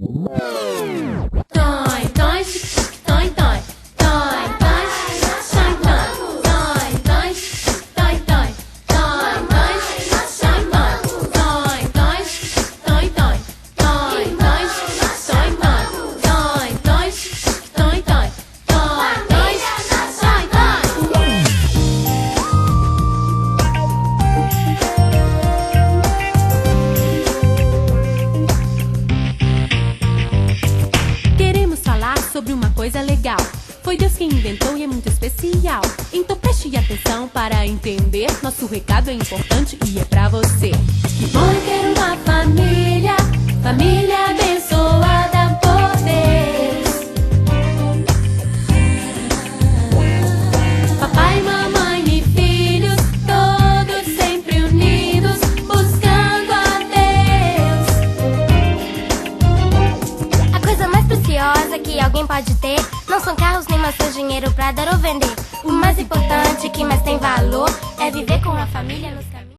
Dói, dói, dói, dói, dói, dói, dói, dói, dói, dói, dói, dói, dói, sobre uma coisa legal. Foi Deus quem inventou e é muito especial. Então preste atenção para entender. Nosso recado é importante e é pra você. Que bom é ter uma família, família abençoada por Deus. Papai, mamãe e filhos, todos sempre unidos, buscando a Deus. A coisa mais preciosa que alguém pode ter não são carros nem maçãs, dinheiro pra dar ou vender. O mais importante, que mais tem valor, é viver com a família nos caminhos.